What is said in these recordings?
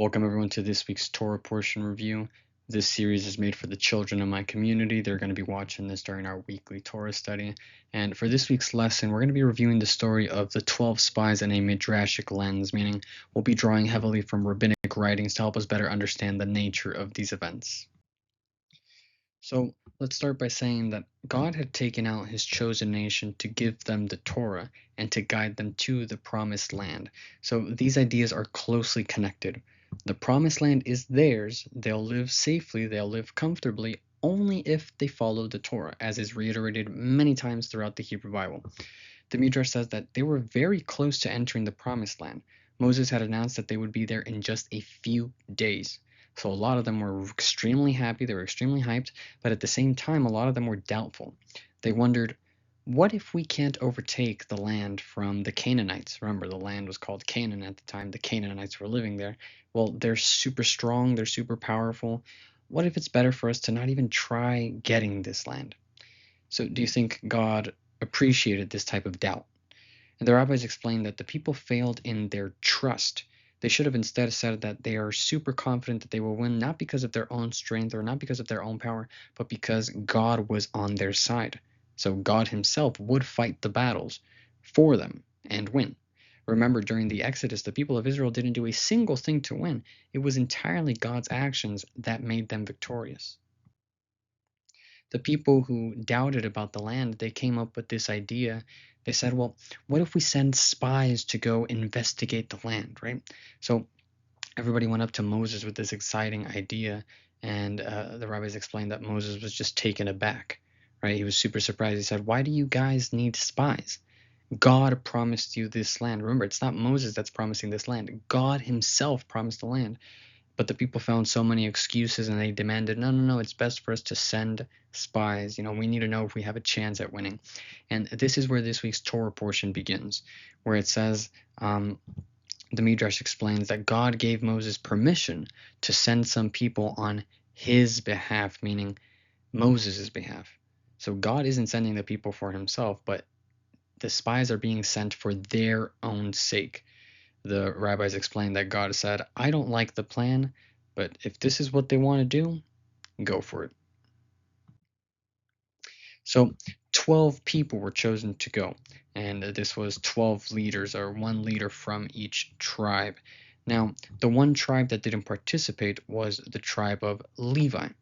Welcome everyone to this week's Torah portion review. This series is made for the children in my community. They're going to be watching this during our weekly Torah study. And for this week's lesson, we're going to be reviewing the story of the 12 spies in a midrashic lens, meaning we'll be drawing heavily from rabbinic writings to help us better understand the nature of these events. So let's start by saying that God had taken out his chosen nation to give them the Torah and to guide them to the promised land. So these ideas are closely connected. The promised land is theirs. They'll live safely, they'll live comfortably only if they follow the Torah, as is reiterated many times throughout the Hebrew Bible. The Midrash says that they were very close to entering the promised land. Moses had announced that they would be there in just a few days. So a lot of them were extremely happy, they were extremely hyped, but at the same time, a lot of them were doubtful. They wondered, what if we can't overtake the land from the Canaanites? Remember, the land was called Canaan at the time. The Canaanites were living there. Well, they're super strong, they're super powerful. What if it's better for us to not even try getting this land? So do you think God appreciated this type of doubt? And the rabbis explained that the people failed in their trust. They should have instead said that they are super confident that they will win, not because of their own strength or not because of their own power, but because God was on their side. So God himself would fight the battles for them and win. Remember, during the Exodus, the people of Israel didn't do a single thing to win. It was entirely God's actions that made them victorious. The people who doubted about the land, they came up with this idea. They said, well, what if we send spies to go investigate the land, right? So everybody went up to Moses with this exciting idea, and the rabbis explained that Moses was just taken aback, right? He was super surprised. He said, why do you guys need spies? God promised you this land. Remember, it's not Moses that's promising this land. God himself promised the land. But the people found so many excuses and they demanded, no, it's best for us to send spies. We need to know if we have a chance at winning. And this is where this week's Torah portion begins, where it says, the Midrash explains that God gave Moses permission to send some people on his behalf, meaning Moses' behalf. So God isn't sending the people for himself, but the spies are being sent for their own sake. The rabbis explained that God said, I don't like the plan, but if this is what they want to do, go for it. So 12 people were chosen to go, and this was 12 leaders, or one leader from each tribe. Now, the one tribe that didn't participate was the tribe of Levi. The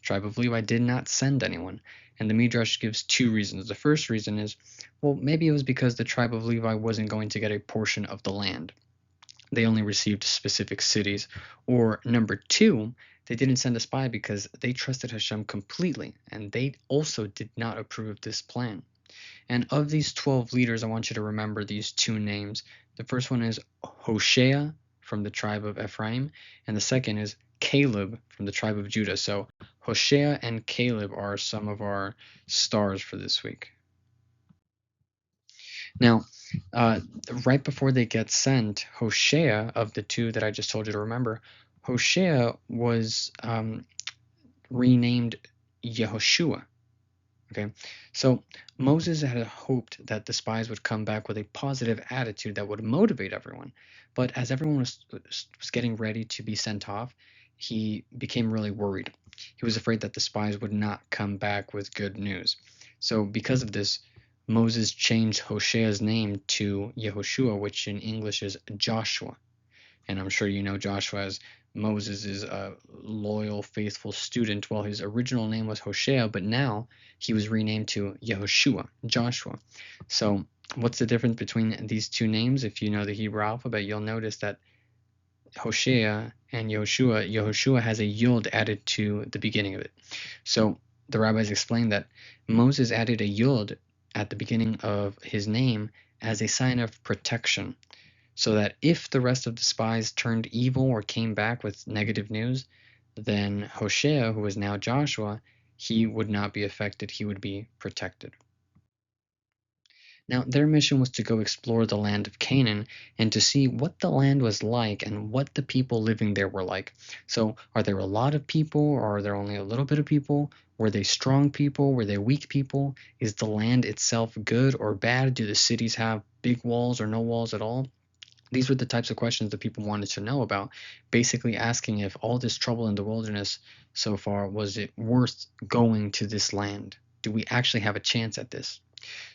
tribe of Levi did not send anyone, and the Midrash gives two reasons. The first reason is, well, maybe it was because the tribe of Levi wasn't going to get a portion of the land. They only received specific cities. Or number two, they didn't send a spy because they trusted Hashem completely, and they also did not approve of this plan. And of these 12 leaders, I want you to remember these two names. The first one is Hoshea from the tribe of Ephraim, and the second is Caleb from the tribe of Judah. So Hoshea and Caleb are some of our stars for this week. Now, right before they get sent, Hoshea, of the two that I just told you to remember, Hoshea was renamed Yehoshua. Okay, so Moses had hoped that the spies would come back with a positive attitude that would motivate everyone. But as everyone was getting ready to be sent off, he became really worried. He was afraid that the spies would not come back with good news. So because of this, Moses changed Hoshea's name to Yehoshua, which in English is Joshua. And I'm sure you know Joshua as Moses' loyal, faithful student. Well, his original name was Hoshea, but now he was renamed to Yehoshua, Joshua. So what's the difference between these two names? If you know the Hebrew alphabet, you'll notice that Hoshea and Yehoshua has a yud added to the beginning of it. So the rabbis explained that Moses added a yud at the beginning of his name as a sign of protection, so that if the rest of the spies turned evil or came back with negative news, then Hoshea, who is now Joshua, he would not be affected, he would be protected. Now, their mission was to go explore the land of Canaan and to see what the land was like and what the people living there were like. So, are there a lot of people or are there only a little bit of people? Were they strong people? Were they weak people? Is the land itself good or bad? Do the cities have big walls or no walls at all? These were the types of questions that people wanted to know about, basically asking if all this trouble in the wilderness so far, was it worth going to this land? Do we actually have a chance at this?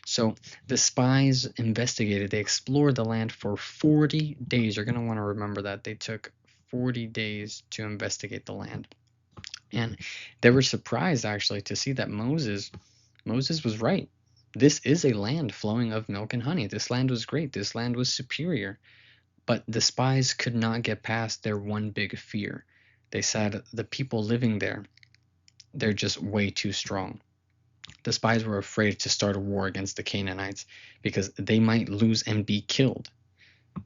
So the spies investigated, they explored the land for 40 days. You're going to want to remember that. They took 40 days to investigate the land. And they were surprised actually to see that Moses was right. This is a land flowing of milk and honey. This land was great. This land was superior. But the spies could not get past their one big fear. They said the people living there, they're just way too strong. The spies were afraid to start a war against the Canaanites because they might lose and be killed.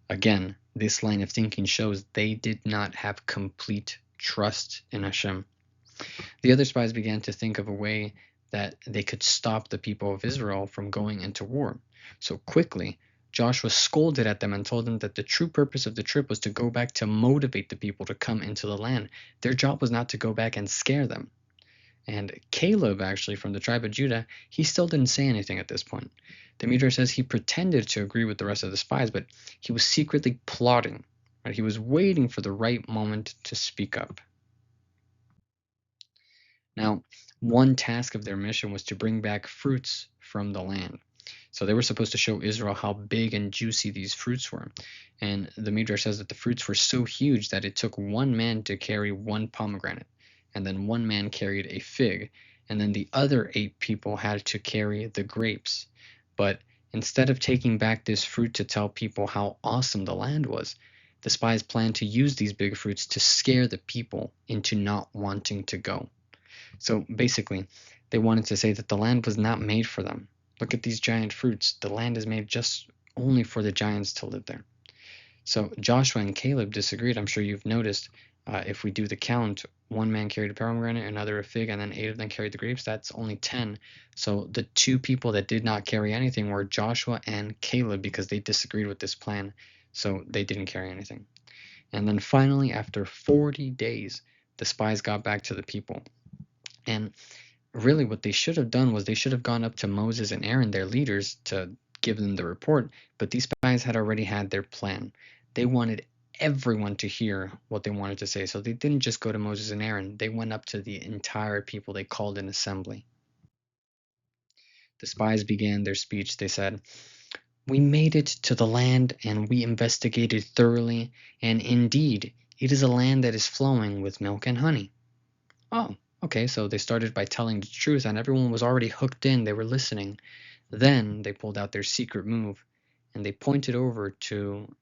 Again, this line of thinking shows they did not have complete trust in Hashem. The other spies began to think of a way that they could stop the people of Israel from going into war. So quickly, Joshua scolded at them and told them that the true purpose of the trip was to go back to motivate the people to come into the land. Their job was not to go back and scare them. And Caleb, actually, from the tribe of Judah, he still didn't say anything at this point. The Midrash says he pretended to agree with the rest of the spies, but he was secretly plotting. Right? He was waiting for the right moment to speak up. Now, one task of their mission was to bring back fruits from the land. So they were supposed to show Israel how big and juicy these fruits were. And the Midrash says that the fruits were so huge that it took one man to carry one pomegranate, and then one man carried a fig, and then the other 8 people had to carry the grapes. But instead of taking back this fruit to tell people how awesome the land was, the spies planned to use these big fruits to scare the people into not wanting to go. So basically, they wanted to say that the land was not made for them. Look at these giant fruits. The land is made just only for the giants to live there. So Joshua and Caleb disagreed. I'm sure you've noticed, if we do the count, one man carried a pomegranate, another a fig, and then 8 of them carried the grapes. That's only 10. So the 2 people that did not carry anything were Joshua and Caleb because they disagreed with this plan. So they didn't carry anything. And then finally, after 40 days, the spies got back to the people. And really what they should have done was they should have gone up to Moses and Aaron, their leaders, to give them the report, but these spies had already had their plan. They wanted everyone to hear what they wanted to say, so they didn't just go to Moses and Aaron. They went up to the entire people. They called an assembly. The spies began their speech. They said, "We made it to the land and we investigated thoroughly, and indeed, it is a land that is flowing with milk and honey." Oh, okay, so they started by telling the truth and everyone was already hooked in. They were listening. Then they pulled out their secret move and they pointed over to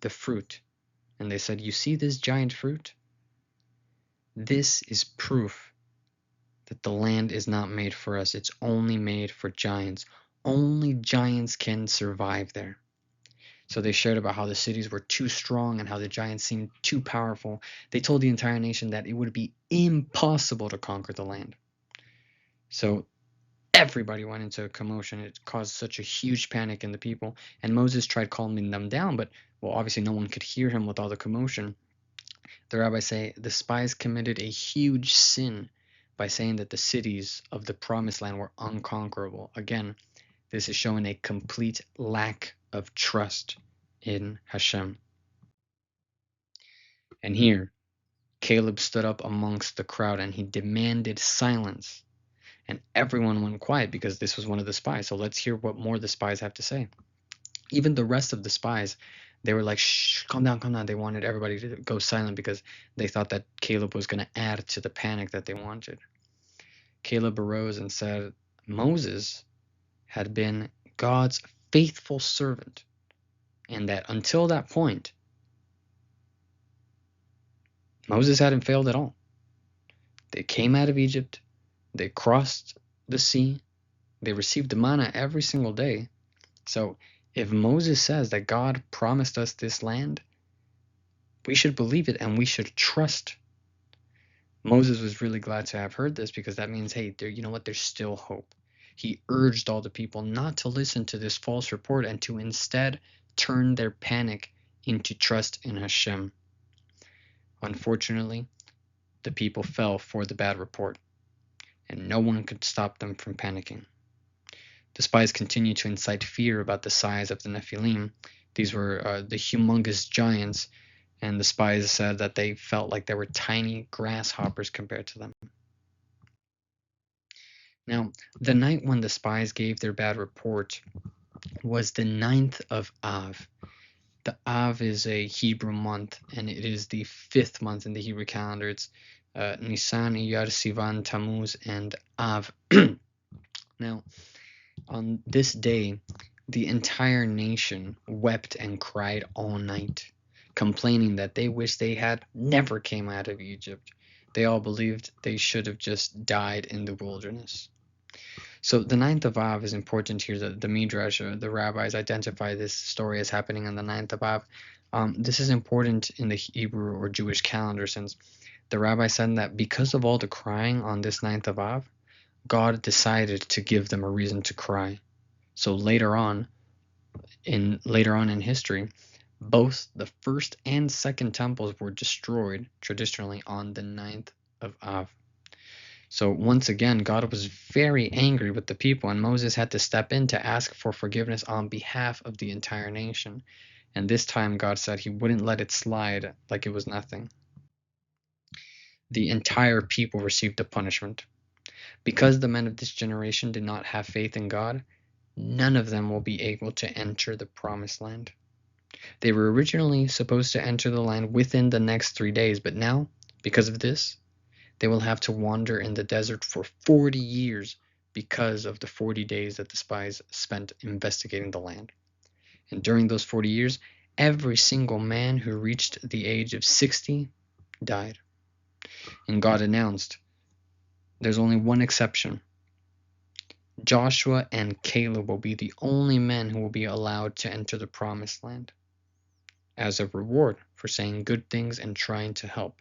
the fruit and they said, "You see this giant fruit? This is proof that the land is not made for us. It's only made for giants. Only giants can survive there." So they shared about how the cities were too strong and how the giants seemed too powerful. They told the entire nation that it would be impossible to conquer the land. So everybody went into a commotion. It caused such a huge panic in the people. And Moses tried calming them down, but well, obviously no one could hear him with all the commotion. The rabbis say the spies committed a huge sin by saying that the cities of the promised land were unconquerable. Again, this is showing a complete lack of trust in Hashem. And here, Caleb stood up amongst the crowd and he demanded silence. And everyone went quiet because this was one of the spies. So let's hear what more the spies have to say. Even the rest of the spies, they were like, "Shh, calm down, calm down." They wanted everybody to go silent because they thought that Caleb was going to add to the panic that they wanted. Caleb arose and said, Moses had been God's faithful servant, and that until that point, Moses hadn't failed at all. They came out of Egypt, they crossed the sea, they received the manna every single day. So if Moses says that God promised us this land, we should believe it and we should trust. Moses was really glad to have heard this because that means, hey, you know what, there's still hope. He urged all the people not to listen to this false report and to instead turn their panic into trust in Hashem. Unfortunately, the people fell for the bad report, and no one could stop them from panicking. The spies continued to incite fear about the size of the Nephilim These were the humongous giants, and the spies said that they felt like they were tiny grasshoppers compared to them. Now, the night when the spies gave their bad report was the 9th of Av. The Av is a Hebrew month, and it is the 5th month in the Hebrew calendar. It's Nisan, Iyar, Sivan, Tammuz, and Av. Now, on this day, the entire nation wept and cried all night, complaining that they wished they had never came out of Egypt. They all believed they should have just died in the wilderness. So the 9th of Av is important here. The Midrash, the rabbis identify this story as happening on the 9th of Av. This is important in the Hebrew or Jewish calendar, since the rabbi said that because of all the crying on this 9th of Av, God decided to give them a reason to cry. So later on in history, both the first and second temples were destroyed traditionally on the 9th of Av. So once again, God was very angry with the people, and Moses had to step in to ask for forgiveness on behalf of the entire nation. And this time God said he wouldn't let it slide like it was nothing. The entire people received a punishment. Because the men of this generation did not have faith in God, none of them will be able to enter the promised land. They were originally supposed to enter the land within the next 3 days, but now, because of this, they will have to wander in the desert for 40 years because of the 40 days that the spies spent investigating the land. And during those 40 years, every single man who reached the age of 60 died. And God announced, there's only one exception. Joshua and Caleb will be the only men who will be allowed to enter the promised land as a reward for saying good things and trying to help.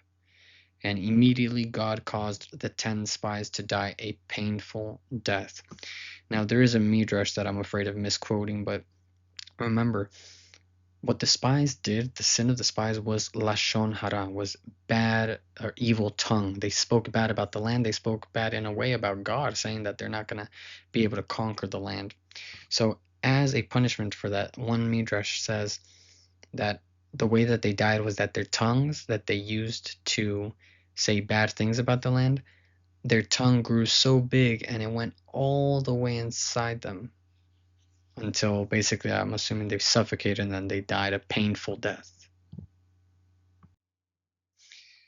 And immediately God caused the 10 spies to die a painful death. Now, there is a midrash that I'm afraid of misquoting, but remember, what the spies did, the sin of the spies was lashon hara, was bad or evil tongue. They spoke bad about the land. They spoke bad in a way about God, saying that they're not going to be able to conquer the land. So as a punishment for that, one midrash says that the way that they died was that their tongues that they used to say bad things about the land, their tongue grew so big and it went all the way inside them until basically, I'm assuming, they suffocated and then they died a painful death.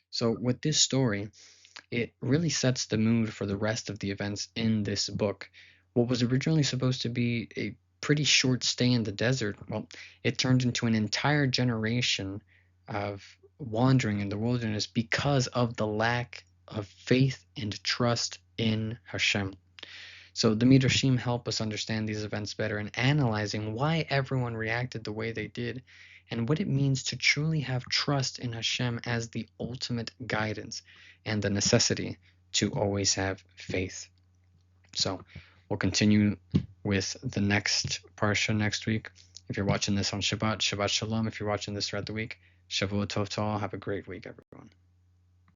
So with this story, it really sets the mood for the rest of the events in this book. What was originally supposed to be a pretty short stay in the desert, well, it turned into an entire generation of wandering in the wilderness because of the lack of faith and trust in Hashem. So the Midrashim help us understand these events better in analyzing why everyone reacted the way they did and what it means to truly have trust in Hashem as the ultimate guidance and the necessity to always have faith. So we'll continue with the next parsha next week. If you're watching this on Shabbat, Shabbat Shalom. If you're watching this throughout the week, Shavua Tov to all. Have a great week, everyone.